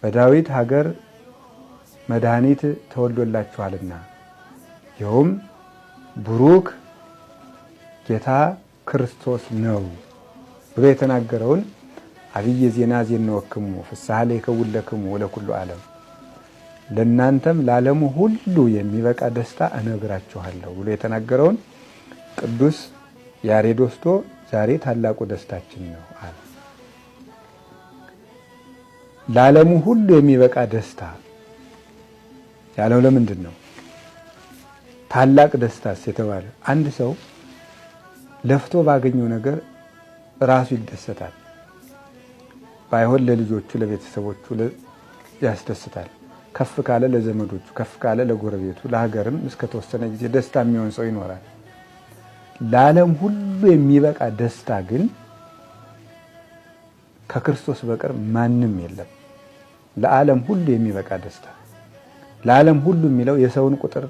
በዳዊት ሀገር መድኃኒት ተወልዶላችኋልና ይኸውም ቡሩክ ጌታ ክርስቶስ ነው ብሎ የተናገረውን አብይ ዜና ዜናወክሙ ፍስሐ ለይከውን ለክሙ ወለኩሉ ዓለም ለእናንተም ለዓለሙ ሁሉ የሚበቃ ደስታ እነግራችኋለሁ ብሎ የተናገረውን ቅዱስ ያሬድ ወስዶ ዛሬ ታላቁ ደስታችን ነው አለ። ለዓለሙ ሁሉ የሚበቃ ደስታ ያለው ለምንድን ነው? ታላቅ ደስታስ የተባለ አንድ ሰው ለፍቶ ባገኘው ነገር ራሱ ይደሰታል። ባይሆን ለልጆቹ ለቤተሰቦቹ ያስደስታል። ከፍ ካለ ለዘመዶቹ፣ ከፍ ካለ ለጎረቤቱ፣ ለሀገርም እስከ ተወሰነ ጊዜ ደስታ የሚሆን ሰው ይኖራል። ለዓለም ሁሉ የሚበቃ ደስታ ግን ከክርስቶስ በቀር ማንም የለም። ለዓለም ሁሉ የሚበቃ ደስታ ለዓለም ሁሉ የሚለው የሰውን ቁጥር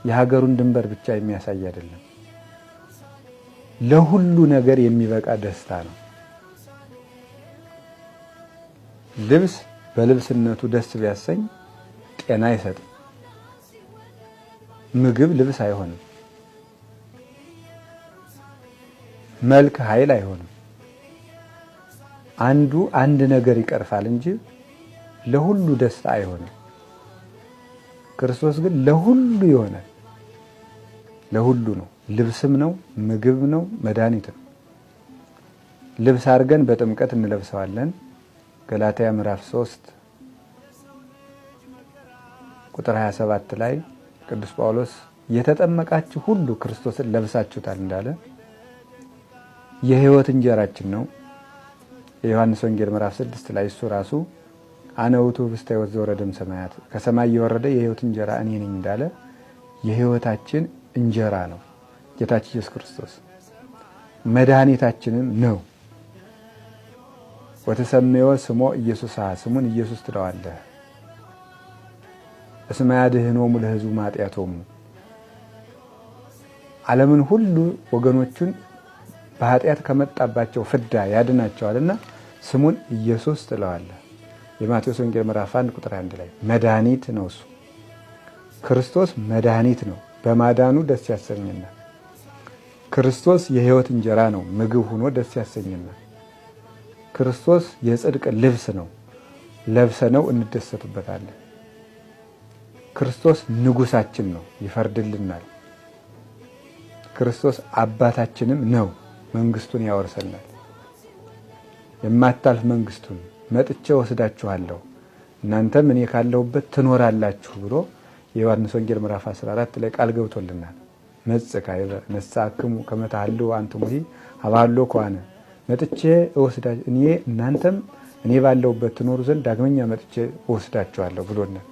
የሀገሩን ድንበር ብቻ የሚያሳይ አይደለም። ለሁሉ ነገር የሚበቃ ደስታ ነው። ልብስ በልብስነቱ ደስ ቢያሰኝ ጤና አይሰጥም። ምግብ ልብስ አይሆንም። መልክ ኃይል አይሆንም። አንድ ነገር ይቀርፋል እንጂ ለሁሉ ደስታ አይሆንም። ክርስቶስ ግን ለሁሉ ይሆናል። ለሁሉ ነው። ልብስም ነው፣ ምግብ ነው፣ መድኃኒት ነው። ልብስ አድርገን በጥምቀት እንለብሰዋለን። ገላትያ ምዕራፍ 3 ቁጥር 27 ላይ ቅዱስ ጳውሎስ የተጠመቃችሁ ሁሉ ክርስቶስን ለብሳችሁታል እንዳለ የሕይወት እንጀራችን ነው። የዮሐንስ ወንጌል ምዕራፍ 6 ላይ እሱ ራሱ አነ ውእቱ ህብስተ ሕይወት ዘወረደ እምሰማያት ከሰማይ የወረደ የሕይወት እንጀራ እኔ ነኝ እንዳለ የሕይወታችን እንጀራ ነው ጌታችን ኢየሱስ ክርስቶስ። መድኃኒታችንም ነው። ወተሰመዮ ስሞ ኢየሱስ ስሙን ኢየሱስ ትለዋለህ እስመ ያድኅኖሙ ለሕዝቡ ኃጢአቶሙ ዓለምን ሁሉ ወገኖቹን በኃጢአት ከመጣባቸው ፍዳ ያድናቸዋልና ስሙን ኢየሱስ ትለዋለህ። የማቴዎስ ወንጌል ምዕራፍ 1 ቁጥር 1 ላይ መድኃኒት ነው እሱ። ክርስቶስ መድኃኒት ነው፣ በማዳኑ ደስ ያሰኘናል። ክርስቶስ የሕይወት እንጀራ ነው፣ ምግብ ሆኖ ደስ ያሰኘናል። ክርስቶስ የጽድቅ ልብስ ነው፣ ለብሰነው እንደሰትበታለን። ክርስቶስ ንጉሳችን ነው፣ ይፈርድልናል። ክርስቶስ አባታችንም ነው፣ መንግስቱን ያወርሰናል። የማታልፍ መንግስቱን መጥቼ ወስዳችኋለሁ እናንተም እኔ ካለሁበት ትኖራላችሁ ብሎ የዮሐንስ ወንጌል ምዕራፍ 14 ላይ ቃል ገብቶልናል። መጽካይበ ነሳክሙ ከመ ተሐልዉ አንትሙ ሀባሎ ከዋነ መጥቼ እወስዳችሁ እናንተም እኔ ባለሁበት ትኖሩ ዘንድ ዳግመኛ መጥቼ እወስዳችኋለሁ ብሎናል።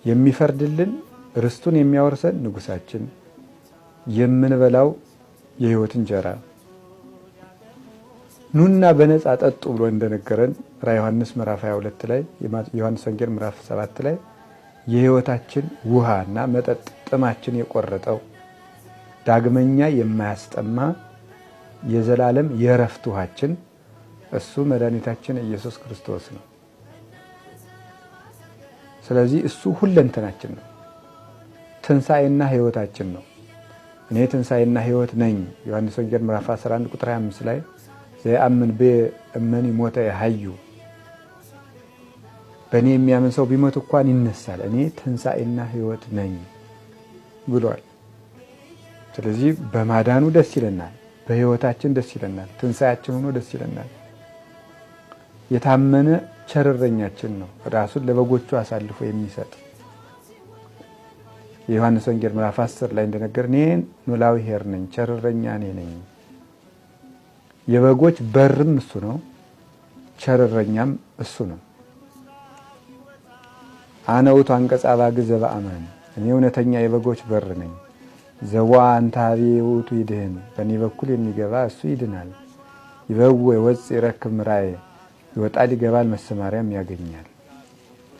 የሚፈርድልን ርስቱን የሚያወርሰን ንጉሳችን፣ የምንበላው የሕይወት እንጀራ ኑና በነፃ ጠጡ ብሎ እንደነገረን ራዕየ ዮሐንስ ምዕራፍ 22 ላይ ዮሐንስ ወንጌል ምዕራፍ 7 ላይ የሕይወታችን ውሃና መጠጥ ጥማችን የቆረጠው ዳግመኛ የማያስጠማ የዘላለም የእረፍት ውሃችን እሱ መድኃኒታችን ኢየሱስ ክርስቶስ ነው። ስለዚህ እሱ ሁለንተናችን ነው። ትንሣኤና ሕይወታችን ነው። እኔ ትንሣኤና ሕይወት ነኝ ዮሐንስ ወንጌል ምዕራፍ 11 ቁጥር 25 ላይ ዘየአምን በእመኒ ሞተ ያሐዩ በእኔ የሚያምን ሰው ቢሞት እንኳን ይነሳል፣ እኔ ትንሣኤና ሕይወት ነኝ ብሏል። ስለዚህ በማዳኑ ደስ ይለናል፣ በሕይወታችን ደስ ይለናል፣ ትንሣኤያችን ሆኖ ደስ ይለናል። የታመነ ቸርረኛችን ነው፣ ራሱን ለበጎቹ አሳልፎ የሚሰጥ። የዮሐንስ ወንጌል ምዕራፍ 10 ላይ እንደነገር እኔ ኖላዊ ኄር ነኝ፣ ቸርረኛ እኔ ነኝ። የበጎች በርም እሱ ነው፣ ቸርረኛም እሱ ነው። አነ ውእቱ አንቀጸ አባግዕ ዘበአማን እኔ እውነተኛ የበጎች በር ነኝ። ዘዋ አንተ ኀቤ ውእቱ ይድህን በእኔ በኩል የሚገባ እሱ ይድናል። ይበውእ ይወፅእ ይረክብ ምራየ ይወጣል ይገባል መሰማሪያም ያገኛል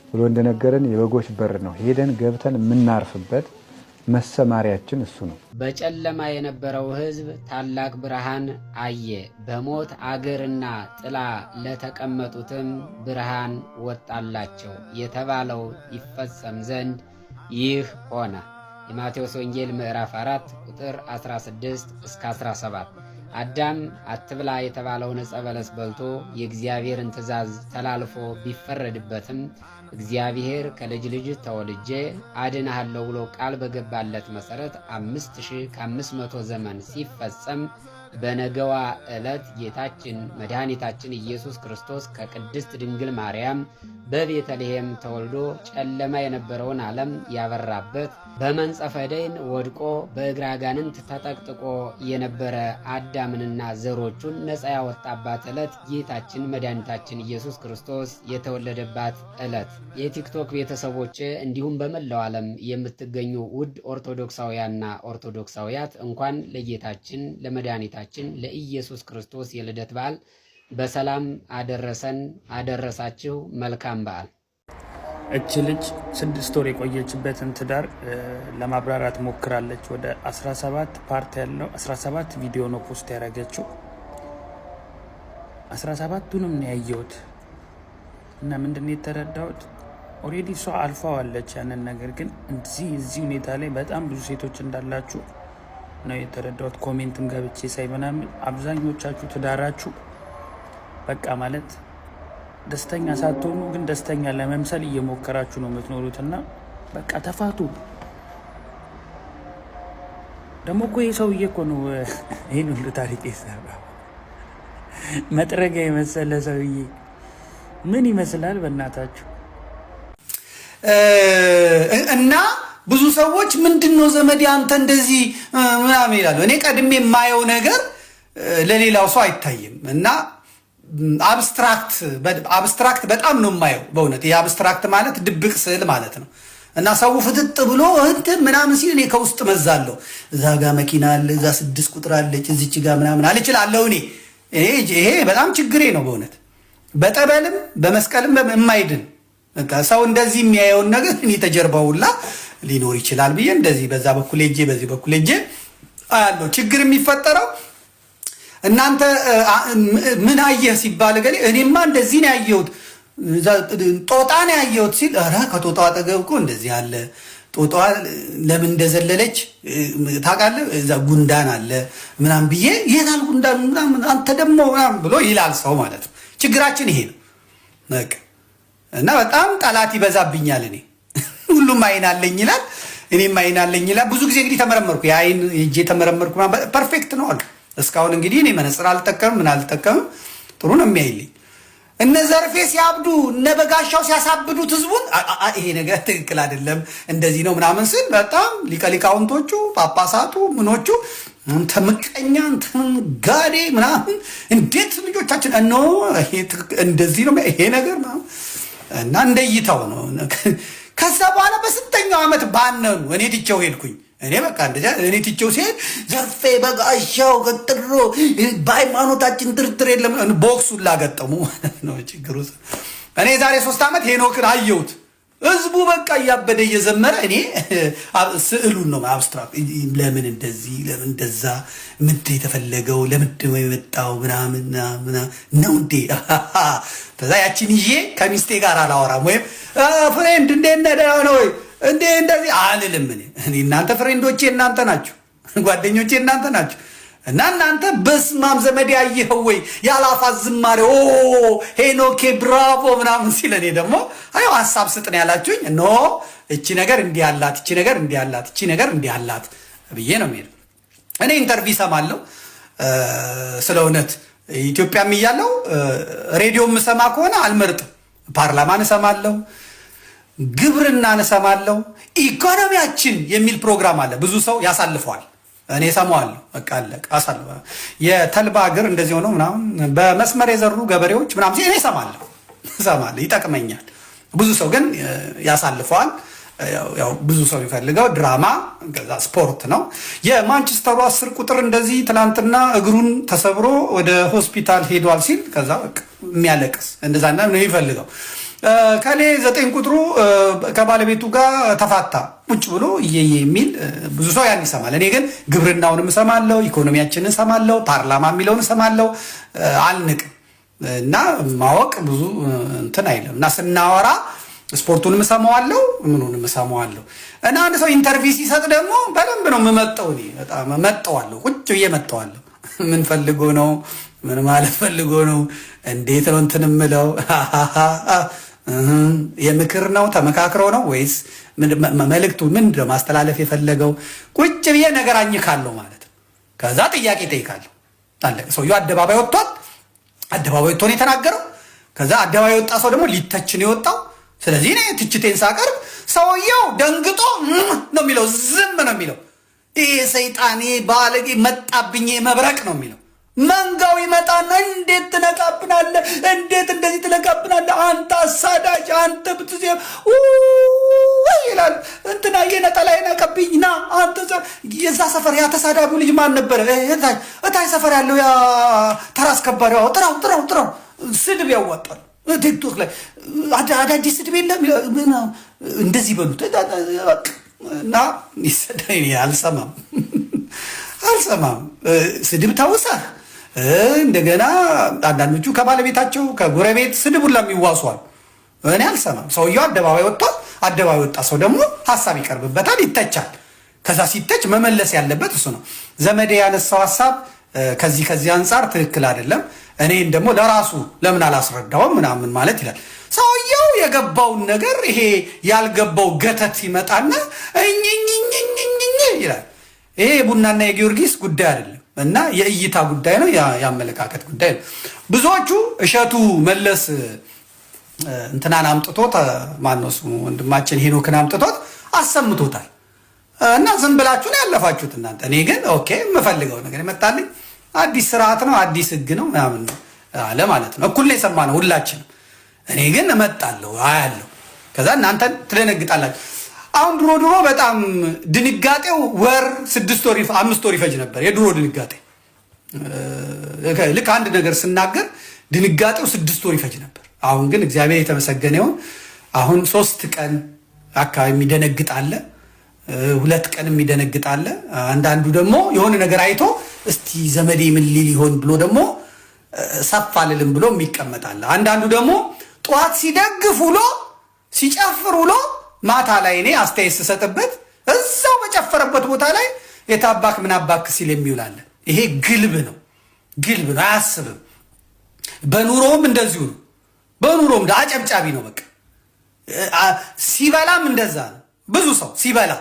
ብሎ እንደነገረን የበጎች በር ነው። ሄደን ገብተን የምናርፍበት መሰማሪያችን እሱ ነው። በጨለማ የነበረው ሕዝብ ታላቅ ብርሃን አየ፣ በሞት አገርና ጥላ ለተቀመጡትም ብርሃን ወጣላቸው የተባለው ይፈጸም ዘንድ ይህ ሆነ። የማቴዎስ ወንጌል ምዕራፍ 4 ቁጥር 16 እስከ 17። አዳም አትብላ የተባለውን ዕፀ በለስ በልቶ የእግዚአብሔርን ትእዛዝ ተላልፎ ቢፈረድበትም እግዚአብሔር ከልጅ ልጅ ተወልጄ አድንሃለሁ ብሎ ቃል በገባለት መሠረት 5500 ዘመን ሲፈጸም በነገዋ ዕለት ጌታችን መድኃኒታችን ኢየሱስ ክርስቶስ ከቅድስት ድንግል ማርያም በቤተልሔም ተወልዶ ጨለማ የነበረውን ዓለም ያበራበት፣ በመንጸፈ ደይን ወድቆ በእግረ አጋንንት ተጠቅጥቆ የነበረ አዳምንና ዘሮቹን ነፃ ያወጣባት ዕለት ጌታችን መድኃኒታችን ኢየሱስ ክርስቶስ የተወለደባት ዕለት። የቲክቶክ ቤተሰቦች እንዲሁም በመላው ዓለም የምትገኙ ውድ ኦርቶዶክሳውያንና ኦርቶዶክሳውያት እንኳን ለጌታችን ለመድኃኒታችን ለኢየሱስ ክርስቶስ የልደት በዓል በሰላም አደረሰን አደረሳችሁ። መልካም በዓል። እች ልጅ 6 ወር የቆየችበትን ትዳር ለማብራራት ሞክራለች። ወደ 17 ፓርት ያለው 17 ቪዲዮ ነው ፖስት ያደረገችው። 17ቱንም ነው ያየሁት እና ምንድን ነው የተረዳሁት፣ ኦልሬዲ እሷ አልፋዋለች ያንን ነገር። ግን እዚህ ሁኔታ ላይ በጣም ብዙ ሴቶች እንዳላችሁ ነው የተረዳሁት። ኮሜንትም ገብቼ ሳይ ምናምን አብዛኞቻችሁ ትዳራችሁ በቃ ማለት ደስተኛ ሳትሆኑ ግን ደስተኛ ለመምሰል እየሞከራችሁ ነው የምትኖሩት። እና በቃ ተፋቱ። ደግሞ እኮ ይህ ሰውዬ እኮ ነው ይህን ሁሉ ታሪክ የሰራ። መጥረጊያ የመሰለ ሰውዬ ምን ይመስላል በእናታችሁ? እና ብዙ ሰዎች ምንድን ነው ዘመዴ አንተ እንደዚህ ምናምን ይላሉ። እኔ ቀድሜ የማየው ነገር ለሌላው ሰው አይታይም እና አብስትራክት በጣም ነው የማየው በእውነት። ይህ አብስትራክት ማለት ድብቅ ስዕል ማለት ነው። እና ሰው ፍጥጥ ብሎ እንትን ምናምን ሲል እኔ ከውስጥ መዛለሁ። እዛ ጋ መኪና አለ፣ እዛ 6 ቁጥር አለች፣ እዚች ጋ ምናምን አልችላለሁ። ይሄ በጣም ችግሬ ነው በእውነት። በጠበልም በመስቀልም የማይድን በቃ ሰው እንደዚህ የሚያየውን ነገር እኔ ተጀርባውላ ሊኖር ይችላል ብዬ እንደዚህ በዛ በኩል ሄጄ በዚህ በኩል ሄጄ አያለሁ። ችግር የሚፈጠረው እናንተ ምን አየህ ሲባል ገሌ እኔማ እንደዚህ ነው ያየሁት፣ ጦጣ ነው ያየሁት ሲል ኧረ ከጦጣው አጠገብ እኮ እንደዚህ አለ፣ ጦጣዋ ለምን እንደዘለለች ታውቃለህ? እዛ ጉንዳን አለ ምናምን ብዬ የታል ጉንዳን ምናምን አንተ ደግሞ ምናምን ብሎ ይላል ሰው ማለት ነው። ችግራችን ይሄ ነው በቃ። እና በጣም ጠላት ይበዛብኛል። እኔ ሁሉም አይን አለኝ ይላል፣ እኔም አይን አለኝ ይላል። ብዙ ጊዜ እንግዲህ ተመረመርኩ፣ የአይን ሄጄ ተመረመርኩ። ፐርፌክት ነው አሉ እስካሁን። እንግዲህ እኔ መነጽር አልጠቀምም ምን አልጠቀምም፣ ጥሩ ነው የሚያይልኝ። እነ ዘርፌ ሲያብዱ እነ በጋሻው ሲያሳብዱት ህዝቡን ይሄ ነገር ትክክል አይደለም እንደዚህ ነው ምናምን ስል በጣም ሊቃውንቶቹ ጳጳሳቱ ምኖቹ አንተ ምቀኛ አንተ ጋዴ ምናምን እንዴት ልጆቻችን እንደዚህ ነው ይሄ ነገር እና እንደይታው ነው። ከዛ በኋላ በስንተኛው ዓመት ባነኑ እኔ ትቼው ሄድኩኝ። እኔ በቃ እንደዚያ እኔ ትቼው ሲሄድ ዘርፌ በጋሻው ቀጥሮ በሃይማኖታችን ድርድር የለም ቦክሱን ላገጠሙ ማለት ነው ችግሩ። እኔ ዛሬ 3 ዓመት ሄኖክን አየሁት። ህዝቡ በቃ እያበደ እየዘመረ እኔ ስዕሉን ነው አብስትራክት። ለምን እንደዚህ ለምን እንደዛ ምንድን የተፈለገው ለምንድን ነው የመጣው ምናምን ነው እንዴ? ከዛ ያችን ይዤ ከሚስቴ ጋር አላወራም ወይም ፍሬንድ እንዴት ነህ ነው እንዴ እንደዚህ አልልም። እኔ እናንተ ፍሬንዶቼ እናንተ ናችሁ፣ ጓደኞቼ እናንተ ናችሁ። እና እናንተ በስማም ዘመድ ያየኸው ወይ ያላፋት ዝማሬ ሄኖኬ ብራቮ ምናምን ሲል እኔ ደግሞ አይ ሐሳብ ስጥን ያላችሁኝ ኖ እቺ ነገር እንዲህ አላት፣ እቺ ነገር እንዲህ አላት፣ እቺ ነገር እንዲህ አላት ብዬ ነው የምሄድ። እኔ ኢንተርቪው ሰማለሁ ስለ እውነት ኢትዮጵያም እያለሁ ሬዲዮ የምሰማ ከሆነ አልመርጥም። ፓርላማን እሰማለሁ፣ ግብርናን እሰማለሁ፣ ኢኮኖሚያችን የሚል ፕሮግራም አለ። ብዙ ሰው ያሳልፈዋል፣ እኔ እሰማዋለሁ። በቃ አለቀ። አሳልፈዋል። የተልባ እግር እንደዚህ ሆኖ ምናምን በመስመር የዘሩ ገበሬዎች ምናምን እኔ እሰማለሁ፣ ይጠቅመኛል። ብዙ ሰው ግን ያሳልፈዋል። ያው ብዙ ሰው የሚፈልገው ድራማ ከዛ ስፖርት ነው። የማንቸስተሩ 10 ቁጥር እንደዚህ ትናንትና እግሩን ተሰብሮ ወደ ሆስፒታል ሄዷል ሲል ከዛ በቃ የሚያለቅስ እንደዛ ነው የሚፈልገው። ከሌ 9 ቁጥሩ ከባለቤቱ ጋር ተፋታ ቁጭ ብሎ እየየ የሚል ብዙ ሰው ያን ይሰማል። እኔ ግን ግብርናውንም እሰማለሁ፣ ኢኮኖሚያችንን እሰማለሁ፣ ፓርላማ የሚለውን እሰማለሁ። አልንቅም እና ማወቅ ብዙ እንትን አይልም እና ስናወራ ስፖርቱንም እሰማዋለሁ፣ ምኑንም እሰማዋለሁ። እና አንድ ሰው ኢንተርቪው ሲሰጥ ደግሞ በደንብ ነው የምመጣው። እኔ በጣም መጣዋለሁ፣ ቁጭ ብዬ መጣዋለሁ። ምን ፈልጎ ነው? ምን ማለት ፈልጎ ነው? እንዴት ነው እንትን የምለው? የምክር ነው ተመካክረው ነው ወይስ መልእክቱ ምንድን ነው ማስተላለፍ የፈለገው? ቁጭ ብዬ ነገር አኝካለሁ ማለት ነው። ከዛ ጥያቄ ጠይቃለሁ። ታለቀ። ሰውየው አደባባይ ወጥቷል። አደባባይ ወጥቶ ነው የተናገረው። ከዛ አደባባይ ወጣ ሰው ደግሞ ሊተች ነው የወጣው። ስለዚህ እኔ ትችቴን ሳቀርብ ሰውየው ደንግጦ ነው የሚለው፣ ዝም ነው የሚለው። ይሄ ሰይጣኔ ባለጌ መጣብኝ መብረቅ ነው የሚለው። መንጋው ይመጣና እንዴት ትነቃብናለህ? እንዴት እንደዚህ ትነቃብናለህ? አንተ አሳዳጅ፣ አንተ ብትዜ ይላል። እንትና የነጠላ የነቀብኝ ና አንተ። የዛ ሰፈር ያ ተሳዳቢው ልጅ ማን ነበረ? እታይ ሰፈር ያለው ያ ተራ አስከባሪ። ጥራው ስድብ ያዋጣል። ቲክቶክ ላይ አዳዲስ ስድብ የለም እንደዚህ በሉት እና ይሰዳይ። አልሰማም ስድብ ታውሳህ እንደገና አንዳንዶቹ ከባለቤታቸው ከጎረቤት ስድብ ሁላ የሚዋሷል። እኔ አልሰማም። ሰውየው አደባባይ ወጥቷል። አደባባይ ወጣ ሰው ደግሞ ሀሳብ ይቀርብበታል፣ ይተቻል። ከዛ ሲተች መመለስ ያለበት እሱ ነው። ዘመዴ ያነሳው ሀሳብ ከዚህ አንጻር ትክክል አይደለም፣ እኔን ደግሞ ለራሱ ለምን አላስረዳውም ምናምን ማለት ይላል። ሰውየው የገባውን ነገር ይሄ ያልገባው ገተት ይመጣና ይላል። ይሄ የቡናና የጊዮርጊስ ጉዳይ አይደለም እና የእይታ ጉዳይ ነው፣ የአመለካከት ጉዳይ ነው። ብዙዎቹ እሸቱ መለስ እንትናን አምጥቶት ማነው እሱ ወንድማችን ሄኖክን አምጥቶት አሰምቶታል እና ዝም ብላችሁ ነው ያለፋችሁት እናንተ። እኔ ግን ኦኬ የምፈልገው ነገር ይመጣልኝ፣ አዲስ ስርዓት ነው አዲስ ህግ ነው ምናምን አለ ማለት ነው። እኩል ነው የሰማነው ሁላችንም። እኔ ግን እመጣለሁ አያለሁ፣ ከዛ እናንተ ትደነግጣላችሁ። አሁን ድሮ በጣም ድንጋጤው ወር 6 ወር 5 ወር ይፈጅ ነበር። የድሮ ድንጋጤ ልክ አንድ ነገር ስናገር ድንጋጤው 6 ወር ይፈጅ ነበር። አሁን ግን እግዚአብሔር የተመሰገነ ይሁን አሁን 3 ቀን አካባቢ የሚደነግጥ አለ፣ 2 ቀን የሚደነግጥ አለ። አንዳንዱ ደግሞ የሆነ ነገር አይቶ እስቲ ዘመዴ ምን ሊል ይሆን ብሎ ደግሞ ሰፋ ልልም ብሎ የሚቀመጣል። አንዳንዱ ደግሞ ጠዋት ሲደግፍ ውሎ ሲጨፍር ውሎ ማታ ላይ እኔ አስተያየት ስሰጥበት እዛው በጨፈረበት ቦታ ላይ የታባክ ምን አባክ ሲል የሚውላለ። ይሄ ግልብ ነው፣ አያስብም። በኑሮውም እንደዚሁ ነው። በኑሮውም አጨብጫቢ ነው። በቃ ሲበላም እንደዛ ነው። ብዙ ሰው ሲበላ፣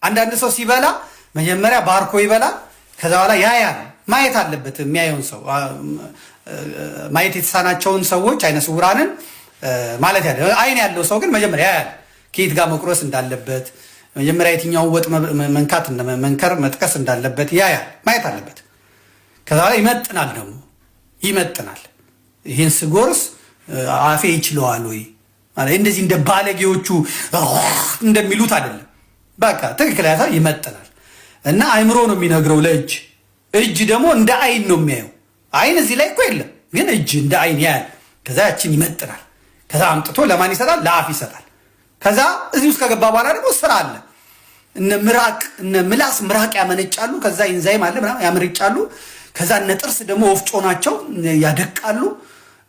አንዳንድ ሰው ሲበላ መጀመሪያ ባርኮ ይበላል። ከዛ በኋላ ያያል። ማየት አለበት የሚያየውን ሰው። ማየት የተሳናቸውን ሰዎች አይነ ስውራንን ማለት ያለ አይን ያለው ሰው ግን መጀመሪያ ያያል ከየት ጋር መቁረስ እንዳለበት፣ መጀመሪያ የትኛውን ወጥ መንከር መጥቀስ እንዳለበት ያያል፣ ማየት አለበት። ከዛ ላይ ይመጥናል፣ ደግሞ ይመጥናል። ይህን ስጎርስ አፌ ይችለዋል ወይ ማለት እንደዚህ እንደ ባለጌዎቹ እንደሚሉት አይደለም። በቃ ትክክል ያታ ይመጥናል። እና አይምሮ ነው የሚነግረው ለእጅ። እጅ ደግሞ እንደ አይን ነው የሚያየው። አይን እዚህ ላይ እኮ የለም፣ ግን እጅ እንደ አይን ያያል። ከዛ ያችን ይመጥናል። ከዛ አምጥቶ ለማን ይሰጣል? ለአፍ ይሰጣል። ከዛ እዚህ ውስጥ ከገባ በኋላ ደግሞ ስራ አለ። እነ ምላስ ምራቅ ያመነጫሉ። ከዛ ኢንዛይም አለ ምናምን ያመነጫሉ። ከዛ እነ ጥርስ ደግሞ ወፍጮ ናቸው ያደቃሉ።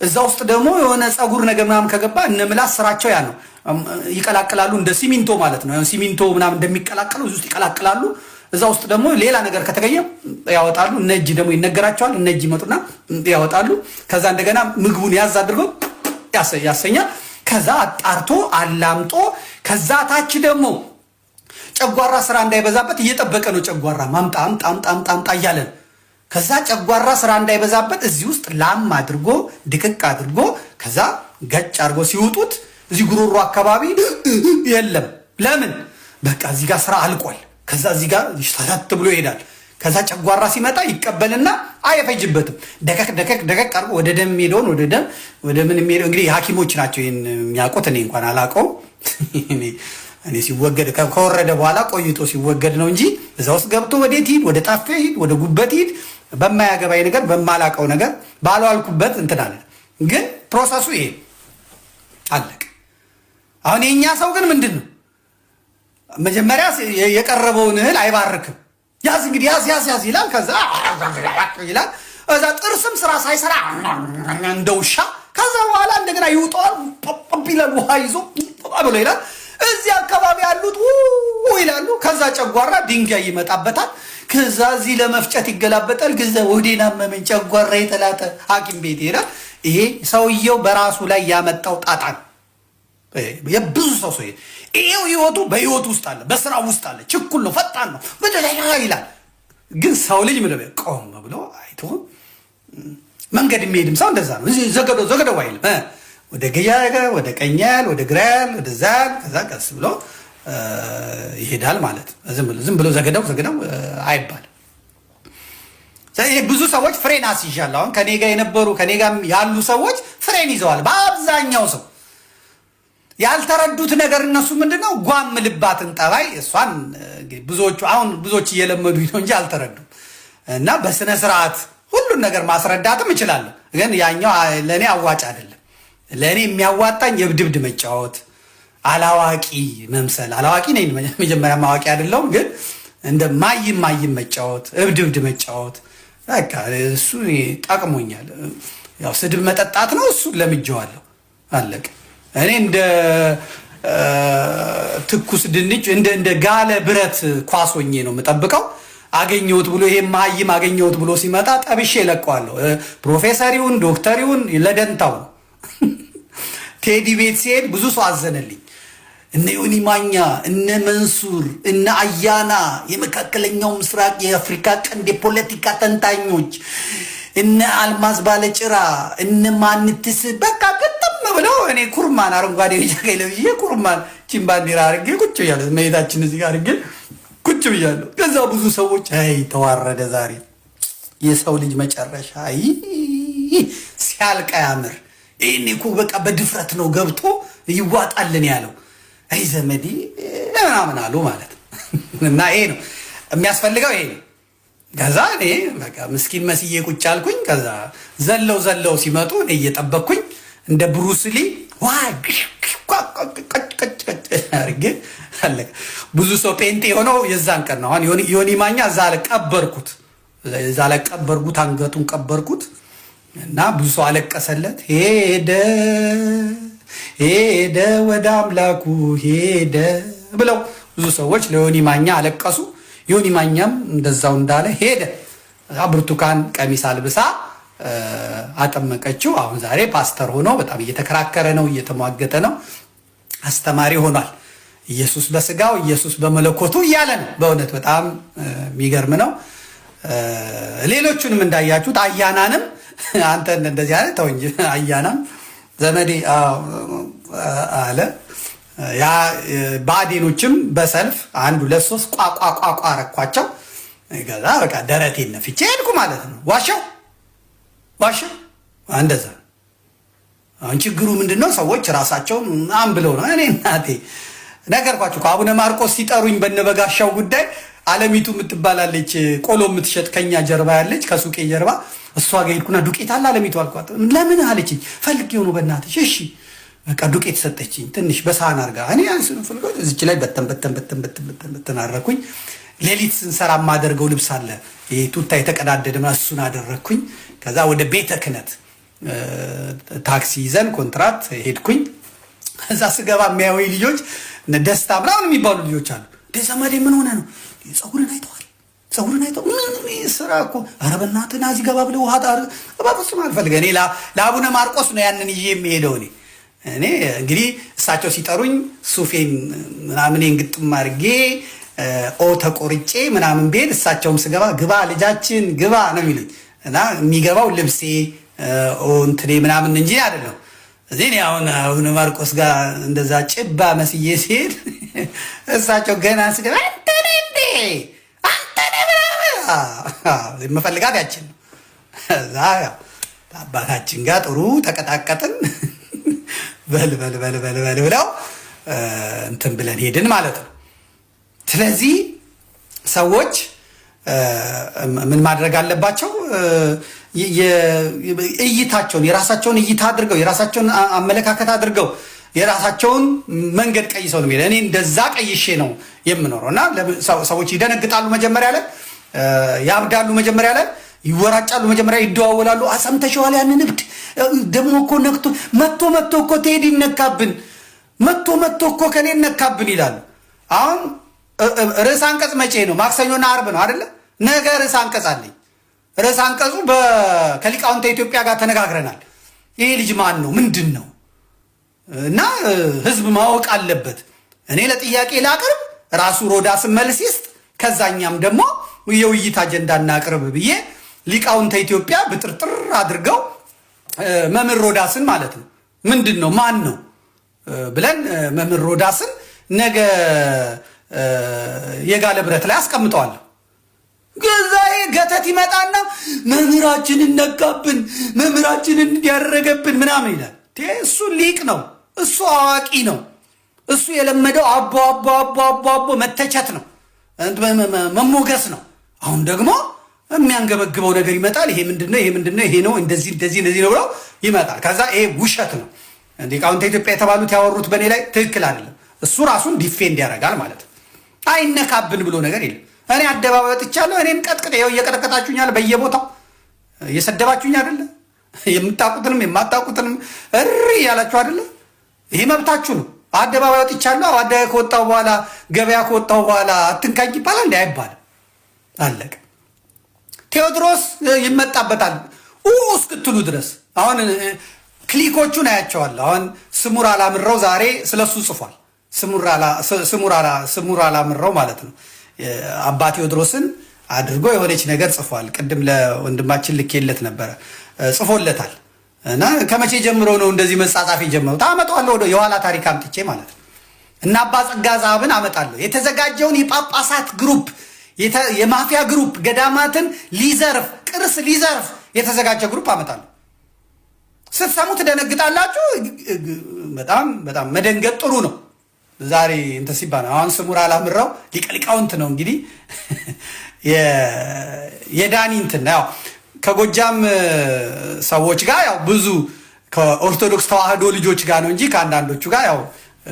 እዛ ውስጥ ደግሞ የሆነ ፀጉር ነገር ምናምን ከገባ እነ ምላስ ስራቸው ያ ነው፣ ይቀላቅላሉ። እንደ ሲሚንቶ ማለት ነው። ሲሚንቶ ምናምን እንደሚቀላቀሉ እዚህ ውስጥ ይቀላቅላሉ። እዛ ውስጥ ደግሞ ሌላ ነገር ከተገኘ ያወጣሉ። እነ እጅ ደግሞ ይነገራቸዋል። እነ እጅ ይመጡና ያወጣሉ። ከዛ እንደገና ምግቡን ያዝ አድርገው ያሰኛል። ከዛ አጣርቶ አላምጦ ከዛ ታች ደግሞ ጨጓራ ስራ እንዳይበዛበት እየጠበቀ ነው። ጨጓራ ማምጣ እያለ ነው። ከዛ ጨጓራ ስራ እንዳይበዛበት እዚህ ውስጥ ላም አድርጎ ድቅቅ አድርጎ ከዛ ገጭ አድርጎ ሲውጡት እዚህ ጉሮሮ አካባቢ የለም። ለምን? በቃ እዚህ ጋር ስራ አልቋል። ከዛ እዚህ ጋር ይሽታታት ብሎ ይሄዳል። ከዛ ጨጓራ ሲመጣ ይቀበልና አይፈጅበትም። ደቀቅ አድርጎ ወደ ደም የሚሄደውን ወደ ምን የሚሄደው እንግዲህ ሐኪሞች ናቸው ይሄን የሚያውቁት። እኔ እንኳን አላውቀውም። እኔ ሲወገድ ከወረደ በኋላ ቆይቶ ሲወገድ ነው እንጂ እዛ ውስጥ ገብቶ ወዴት ሂድ፣ ወደ ጣፌ ሂድ፣ ወደ ጉበት ሂድ፣ በማያገባኝ ነገር በማላውቀው ነገር ባልዋልኩበት እንትን አለ። ግን ፕሮሰሱ ይሄ አለቅ። አሁን የኛ ሰው ግን ምንድነው መጀመሪያ የቀረበውን እህል አይባርክም። ያዝ እንግዲህ ያዝ ይላል። ከዛ ይላል እዛ ጥርስም ስራ ሳይሰራ እንደውሻ ከዛ በኋላ እንደገና ይውጣል ቢላል ውሃ ይዞ ብሎ ይላል። እዚህ አካባቢ ያሉት ይላሉ። ከዛ ጨጓራ ድንጋይ ይመጣበታል። ከዛ እዚህ ለመፍጨት ይገላበጣል። ከዛ ወዴና መመን ጨጓራ የተላጠ ሐኪም ቤት ይሄዳል። ይሄ ሰውየው በራሱ ላይ ያመጣው ጣጣ የብዙ ሰው ይሄው ህይወቱ በህይወቱ ውስጥ አለ፣ በስራው ውስጥ አለ። ችኩል ነው፣ ፈጣን ነው ይላል። ግን ሰው ልጅ ምን ቆም ብሎ አይቶ መንገድ የሚሄድም ሰው እንደዛ ነው። እዚህ ዘገደው አይልም። ወደ ገያገ ወደ ቀኛል ወደ ግራል ወደ ዛል ከዛ ቀስ ብሎ ይሄዳል ማለት ነው። ዝም ብሎ ዘገደው አይባልም። ብዙ ሰዎች ፍሬን አስይዣለሁ። አሁን ከኔ ጋር የነበሩ ከኔ ጋር ያሉ ሰዎች ፍሬን ይዘዋል። በአብዛኛው ሰው ያልተረዱት ነገር እነሱ ምንድነው ጓም ልባትን ጠባይ እሷን ብዙዎች እየለመዱ ነው እንጂ አልተረዱም። እና በስነ ስርዓት ሁሉን ነገር ማስረዳትም እችላለሁ። ግን ያኛው ለኔ አዋጭ አይደለም። ለኔ የሚያዋጣኝ የብድብድ መጫወት፣ አላዋቂ መምሰል። አላዋቂ ነኝ መጀመሪያ ማዋቂ አይደለሁም። ግን እንደ ማይም መጫወት፣ እብድብድ መጫወት በቃ እሱ ጠቅሞኛል። ያው ስድብ መጠጣት ነው፣ እሱ ለምጄዋለሁ። አለቀ። እኔ እንደ ትኩስ ድንች እንደ ጋለ ብረት ኳሶኜ ነው የምጠብቀው። አገኘሁት ብሎ ይሄ ማይም አገኘሁት ብሎ ሲመጣ ጠብሼ እለቀዋለሁ። ፕሮፌሰሪውን ዶክተሪውን ለደንታው ቴዲ ቤት ሲሄድ ብዙ ሰው አዘነልኝ። እነ ዮኒ ማኛ፣ እነ መንሱር፣ እነ አያና የመካከለኛው ምስራቅ የአፍሪካ ቀንድ የፖለቲካ ተንታኞች፣ እነ አልማዝ ባለጭራ፣ እነ ማንትስ በቃ ግጥም ብለው እኔ ኩርማን አረንጓዴ ቢጫ ቀይ ለብዬ ኩርማን ቺን ባንዲራ አድርጌ ቁጭ ብያለሁ። መሄዳችን እዚህ ጋር አድርጌ ቁጭ ብያለሁ። ከዛ ብዙ ሰዎች አይ ተዋረደ ዛሬ የሰው ልጅ መጨረሻ ሲያልቅ ያምር። ይሄኔ እኮ በቃ በድፍረት ነው ገብቶ ይዋጣልን ያለው። አይ ዘመዴ ምናምን አሉ ማለት ነው። እና ይሄ ነው የሚያስፈልገው ይሄ ነው። ከዛ እኔ በቃ ምስኪን መስዬ ቁጭ አልኩኝ። ከዛ ዘለው ሲመጡ እኔ እየጠበቅኩኝ እንደ ብሩስሊ አድርጌ አለቀ። ብዙ ሰው ጴንጤ የሆነው የዛን ቀን ነው። አሁን ዮኒ ማኛ እዛ ላይ ቀበርኩት፣ አንገቱን ቀበርኩት እና ብዙ ሰው አለቀሰለት። ሄደ ወደ አምላኩ ሄደ ብለው ብዙ ሰዎች ለዮኒ ማኛ አለቀሱ። ዮኒ ማኛም እንደዛው እንዳለ ሄደ። ብርቱካን ቀሚስ አልብሳ አጠመቀችው። አሁን ዛሬ ፓስተር ሆኖ በጣም እየተከራከረ ነው፣ እየተሟገተ ነው፣ አስተማሪ ሆኗል። ኢየሱስ በስጋው ኢየሱስ በመለኮቱ እያለ ነው። በእውነት በጣም የሚገርም ነው። ሌሎቹንም እንዳያችሁት አያናንም አንተ እንደዚህ አለ ተው እንጂ አያናም ዘመዴ አለ። ያ ባዴኖችም በሰልፍ 1 2 3 ቋቋቋቋ አረኳቸው። ገዛ በቃ ደረቴን ነፍቼ ሄድኩ ማለት ነው። ዋሻው እንደዛ። አሁን ችግሩ ምንድነው? ሰዎች ራሳቸውን ብለው ነው። እኔ እናቴ ነገርኳችሁ። አቡነ ማርቆስ ሲጠሩኝ በነበጋሻው ጉዳይ አለሚቱ የምትባላለች ቆሎ የምትሸጥ ከኛ ጀርባ ያለች ከሱቄ ጀርባ እሷ ጋር ሄድኩና ዱቄት አለ አለሚቱ አልኳት። ለምን አለችኝ። ፈልጌው ነው በእናትሽ። እሺ በቃ ዱቄት ሰጠችኝ። ትንሽ በሳህን አድርጋ እኔ አንስን ፈልገው እዚች ላይ በተን አደረኩኝ። ሌሊት ስንሰራ የማደርገው ልብስ አለ ይሄ ቱታ የተቀዳደደ እሱን አደረኩኝ። ከዛ ወደ ቤተ ክህነት ታክሲ ይዘን ኮንትራት ሄድኩኝ። ከዛ ስገባ የሚያዩኝ ልጆች ደስታ ምናምን የሚባሉ ልጆች አሉ። ዘመዴ ምን ሆነ ነው? ፀጉርን አይተዋል። ስራ እኮ ኧረ በእናትህ ና እዚህ ገባ ብለህ ውሃ በፍጹም አልፈልግም። እኔ ለአቡነ ማርቆስ ነው ያንን ይዤ የሚሄደው። እኔ እንግዲህ እሳቸው ሲጠሩኝ ሱፌን ምናምን ግጥም አድርጌ ተቆርጬ ምናምን ቤት እሳቸውም ስገባ ግባ ልጃችን ግባ ነው የሚሉኝ። እና የሚገባው ልብሴ እንትኔ ምናምን እንጂ አይደለም። እዚህ አሁን አቡነ ማርቆስ ጋር እንደዛ ጭባ መስዬ ሲሄድ እሳቸው ገና ስገባ አንተነ የምፈልጋት ያችን ነው። እዛ አባታችን ጋር ጥሩ ተቀጣቀጥን። በል ብለው እንትን ብለን ሄድን ማለት ነው። ስለዚህ ሰዎች ምን ማድረግ አለባቸው? እይታቸውን የራሳቸውን እይታ አድርገው የራሳቸውን አመለካከት አድርገው የራሳቸውን መንገድ ቀይሰው ነው የሚሄድ። እኔ እንደዛ ቀይሼ ነው የምኖረው እና ሰዎች ይደነግጣሉ፣ መጀመሪያ ላይ ያብዳሉ፣ መጀመሪያ ላይ ይወራጫሉ፣ መጀመሪያ ይደዋወላሉ። አሰምተሽዋል ያንን እብድ ደግሞ እኮ ነክቶ መጥቶ እኮ ቴዲ ነካብን፣ መጥቶ እኮ ከኔ ነካብን ይላሉ። አሁን ርዕስ አንቀጽ መቼ ነው? ማክሰኞና አርብ ነው አይደለ? ነገ ርዕስ አንቀጽ አለኝ። ርዕስ አንቀጹ ከሊቃውንተ ኢትዮጵያ ጋር ተነጋግረናል። ይሄ ልጅ ማን ነው? ምንድን ነው? እና ህዝብ ማወቅ አለበት። እኔ ለጥያቄ ላቅርብ፣ ራሱ ሮዳስን መልስ ይስጥ፣ ከዛኛም ደግሞ የውይይት አጀንዳ እናቅርብ ብዬ ሊቃውንተ ኢትዮጵያ ብጥርጥር አድርገው መምህር ሮዳስን ማለት ነው ምንድን ነው ማን ነው ብለን መምህር ሮዳስን ነገ የጋለ ብረት ላይ አስቀምጠዋለሁ። ገዛዬ ገተት ይመጣና መምህራችንን ነካብን፣ መምህራችንን እንዲያደረገብን ምናምን ይላል። እሱ ሊቅ ነው፣ እሱ አዋቂ ነው። እሱ የለመደው አቦ መተቸት ነው፣ መሞገስ ነው። አሁን ደግሞ የሚያንገበግበው ነገር ይመጣል። ይሄ ምንድነው? ይሄ ነው፣ እንደዚህ ነው ብለው ይመጣል። ከዛ ይሄ ውሸት ነው፣ ሊቃውንተ ኢትዮጵያ የተባሉት ያወሩት በእኔ ላይ ትክክል አይደለም። እሱ ራሱን ዲፌንድ ያደርጋል ማለት ነው። አይነካብን ብሎ ነገር የለም። እኔ አደባባይ ወጥቻለሁ። እኔን ቀጥቅጥ፣ ይኸው እየቀጠቀጣችሁኛል፣ በየቦታው እየሰደባችሁኝ አይደለ? የምታውቁትንም የማታውቁትንም እሪ ያላችሁ አይደለ? ይሄ መብታችሁ ነው። አደባባይ ወጥቻለሁ። አደባባይ ከወጣሁ በኋላ ገበያ ከወጣሁ በኋላ አትንካኝ ይባላል እንዴ? አይባልም። አለቀ። ቴዎድሮስ ይመጣበታል እስክትሉ ድረስ። አሁን ክሊኮቹን አያቸዋለሁ። አሁን ስሙር አላምረው ዛሬ ስለሱ ጽፏል። ስሙር አላምረው ማለት ነው። አባ ቴዎድሮስን አድርጎ የሆነች ነገር ጽፏል። ቅድም ለወንድማችን ልኬለት ነበረ፣ ጽፎለታል። እና ከመቼ ጀምሮ ነው እንደዚህ መጻጻፍ የጀመረው? ታመጣዋለሁ ወደ የኋላ ታሪክ አምጥቼ ማለት ነው። እና አባ ጸጋ ዛብን አመጣለሁ። የተዘጋጀውን የጳጳሳት ግሩፕ፣ የማፊያ ግሩፕ፣ ገዳማትን ሊዘርፍ፣ ቅርስ ሊዘርፍ የተዘጋጀ ግሩፕ አመጣለሁ። ስትሰሙ ትደነግጣላችሁ። በጣም መደንገጥ ጥሩ ነው። ዛሬ እንትን ሲባል አሁን ስሙር አላምረው ሊቀ ሊቃውንት ነው እንግዲህ የዳኒ እንትን ያው ከጎጃም ሰዎች ጋር ያው ብዙ ከኦርቶዶክስ ተዋህዶ ልጆች ጋር ነው እንጂ ከአንዳንዶቹ ጋር ያው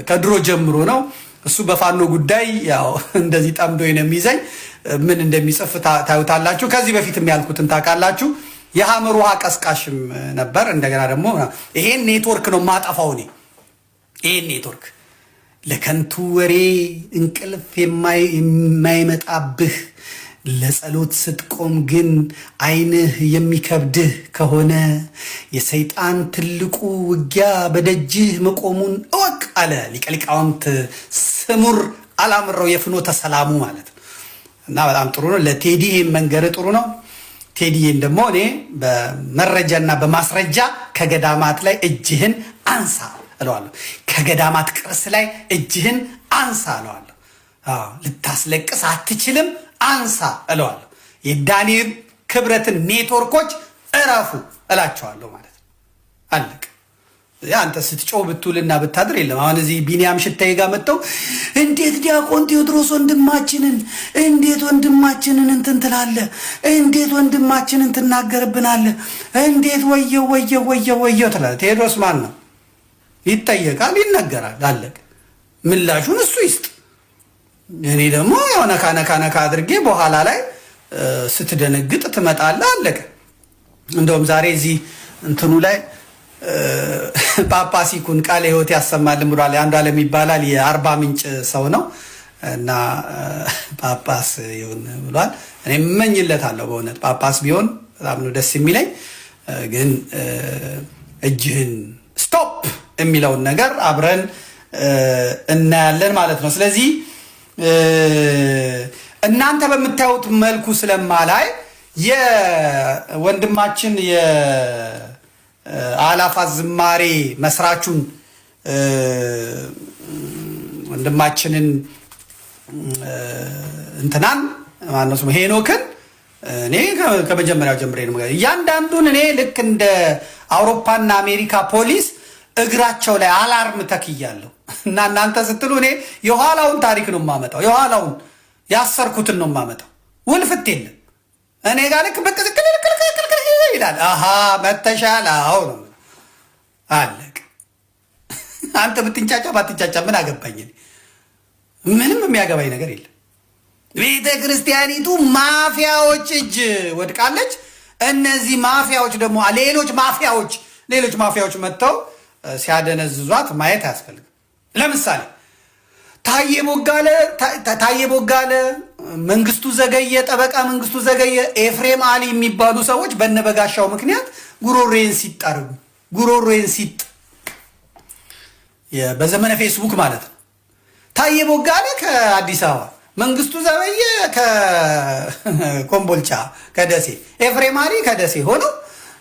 ከድሮ ጀምሮ ነው። እሱ በፋኖ ጉዳይ ያው እንደዚህ ጠምዶ ነው የሚይዘኝ። ምን እንደሚጽፍ ታዩታላችሁ። ከዚህ በፊትም ያልኩትን ታውቃላችሁ። የሐመር ውሃ ቀስቃሽም ነበር። እንደገና ደግሞ ይሄን ኔትወርክ ነው ማጠፋው እኔ። ይሄን ኔትወርክ ለከንቱ ወሬ እንቅልፍ የማይመጣብህ ለጸሎት ስትቆም ግን ዓይንህ የሚከብድህ ከሆነ የሰይጣን ትልቁ ውጊያ በደጅህ መቆሙን እወቅ አለ ሊቀ ሊቃውንት ስሙር አላምረው የፍኖተ ሰላሙ ማለት ነው። እና በጣም ጥሩ ነው። ለቴዲ ይሄን መንገር ጥሩ ነው። ቴዲዬን ደግሞ እኔ በመረጃና በማስረጃ ከገዳማት ላይ እጅህን አንሳ እለዋለሁ። ከገዳማት ቅርስ ላይ እጅህን አንሳ እለዋለሁ። ልታስለቅስ አትችልም፣ አንሳ እለዋለሁ። የዳንኤል ክብረትን ኔትወርኮች እረፉ እላቸዋለሁ ማለት ነው። አለቅ። አንተ ስትጮህ ብትውልና ብታድር የለም። አሁን እዚህ ቢኒያም ሽታዬ ጋር መጥተው እንዴት ዲያቆን ቴዎድሮስ ወንድማችንን እንትን ትላለህ? እንዴት ወንድማችንን ትናገርብናለህ? እንዴት ወየው ትላለህ? ቴዎድሮስ ማን ነው? ይጠየቃል፣ ይነገራል። አለቅ። ምላሹን እሱ ይስጥ። እኔ ደግሞ ያው ነካ አድርጌ በኋላ ላይ ስትደነግጥ ትመጣለህ። አለቀ። እንደውም ዛሬ እዚህ እንትኑ ላይ ጳጳስ ይኩን ቃለ ሕይወት ያሰማልን ብሏል። አንዱ ዓለም ይባላል፣ የአርባ ምንጭ ሰው ነው እና ጳጳስ ይሁን ብሏል። እኔ እመኝለታለሁ በእውነት ጳጳስ ቢሆን በጣም ነው ደስ የሚለኝ። ግን እጅህን ስቶፕ የሚለውን ነገር አብረን እናያለን ማለት ነው። ስለዚህ እናንተ በምታዩት መልኩ ስለማላይ የወንድማችን የአላፋት ዝማሬ መስራቹን ወንድማችንን እንትናን ማነው ስሙ ሄኖክን እኔ ከመጀመሪያው ጀምሬ ነው እያንዳንዱን እኔ ልክ እንደ አውሮፓና አሜሪካ ፖሊስ እግራቸው ላይ አላርም ተክያለሁ። እና እናንተ ስትሉ እኔ የኋላውን ታሪክ ነው የማመጣው፣ የኋላውን ያሰርኩትን ነው የማመጣው። ውልፍት የለም እኔ ጋር ልክ በቅዝቅል ይላል። አሃ መተሻል። አዎ ነው አለቅ። አንተ ብትንጫጫ ባትንጫጫ ምን አገባኝ? ምንም የሚያገባኝ ነገር የለም። ቤተ ክርስቲያኒቱ ማፊያዎች እጅ ወድቃለች። እነዚህ ማፊያዎች ደግሞ ሌሎች ማፊያዎች መጥተው ሲያደነዝዟት ማየት አያስፈልግም። ለምሳሌ ታዬ ቦጋለ፣ መንግስቱ ዘገየ፣ ጠበቃ መንግስቱ ዘገየ፣ ኤፍሬም አሊ የሚባሉ ሰዎች በነበጋሻው ምክንያት ጉሮሮዬን ሲጥ በዘመነ ፌስቡክ ማለት ነው። ታዬ ቦጋለ ከአዲስ አበባ፣ መንግስቱ ዘገየ ከኮምቦልቻ ከደሴ፣ ኤፍሬም አሊ ከደሴ ሆነው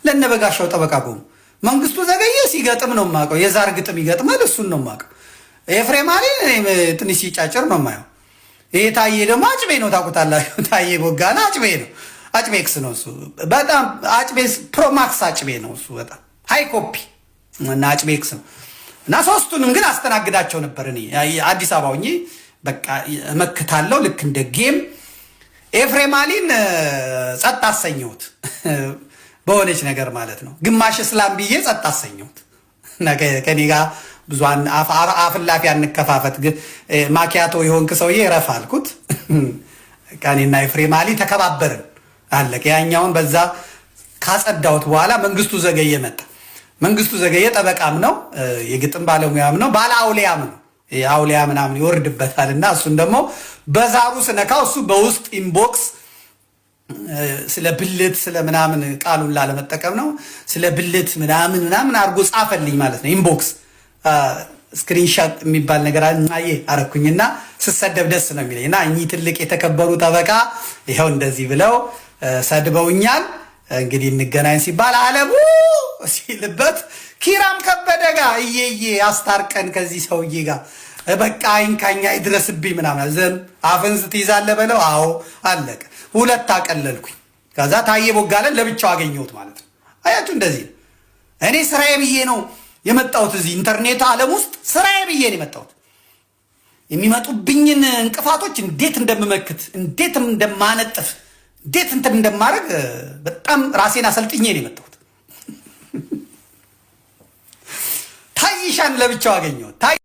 ለነበጋሻው ጠበቃ ቆሙ። መንግስቱ ዘገየ ሲገጥም ነው የማውቀው፣ የዛር ግጥም ይገጥማል፣ እሱን ነው የማውቀው። ኤፍሬም አሊ ትንሽ ሲጫጭር ነው የማየው። ይሄ ታዬ ደግሞ አጭቤ ነው፣ ታውቁታላችሁ። ታዬ ቦጋለ አጭቤ ነው፣ አጭቤክስ ነው እሱ። በጣም አጭቤ ፕሮማክስ አጭቤ ነው እሱ፣ በጣም ሃይ ኮፒ እና አጭቤክስ ነው። እና ሶስቱንም ግን አስተናግዳቸው ነበር እኔ አዲስ አበባ ሆኜ በቃ እመክታለሁ፣ ልክ እንደ ጌም። ኤፍሬም አሊን ጸጥ አሰኘሁት በሆነች ነገር ማለት ነው። ግማሽ እስላም ብዬ ጸጥ አሰኘሁት። ከኔ ጋር ብዙ አፍላፊ አንከፋፈት፣ ግን ማኪያቶ የሆንክ ሰውዬ ረፍ አልኩት። እኔና ኤፍሬም አሊ ተከባበርን፣ አለቀ። ያኛውን በዛ ካጸዳሁት በኋላ መንግስቱ ዘገየ መጣ። መንግስቱ ዘገየ ጠበቃም ነው፣ የግጥም ባለሙያም ነው፣ ባለ አውሊያም ነው። አውሊያ ምናምን ይወርድበታል። እና እሱን ደግሞ በዛሩ ስነካው እሱ በውስጥ ኢንቦክስ ስለ ብልት ስለ ምናምን ቃሉን ላለመጠቀም ነው፣ ስለ ብልት ምናምን አድርጎ ጻፈልኝ ማለት ነው። ኢንቦክስ ስክሪንሻት የሚባል ነገር አረኩኝና ስሰደብ ደስ ነው የሚለኝ። እና እኚህ ትልቅ የተከበሩ ጠበቃ ይኸው እንደዚህ ብለው ሰድበውኛል። እንግዲህ እንገናኝ ሲባል አለሙ ሲልበት ኪራም ከበደ ጋር እየዬ አስታርቀን ከዚህ ሰውዬ ጋር በቃ አይንካኛ ይድረስብኝ ምናምን ዘን አፍን ስትይዛለህ በለው። አዎ አለቀ። ሁለት አቀለልኩኝ። ከዛ ታዬ ቦጋለን ለብቻው አገኘሁት ማለት ነው። አያችሁ እንደዚህ ነው። እኔ ስራዬ ብዬ ነው የመጣሁት። እዚህ ኢንተርኔት ዓለም ውስጥ ስራዬ ብዬ ነው የመጣሁት። የሚመጡብኝን እንቅፋቶች እንዴት እንደምመክት፣ እንዴት እንደማነጥፍ፣ እንዴት እንትን እንደማድረግ በጣም ራሴን አሰልጥኜ ነው የመጣሁት። ታይሻን ለብቻው አገኘሁት።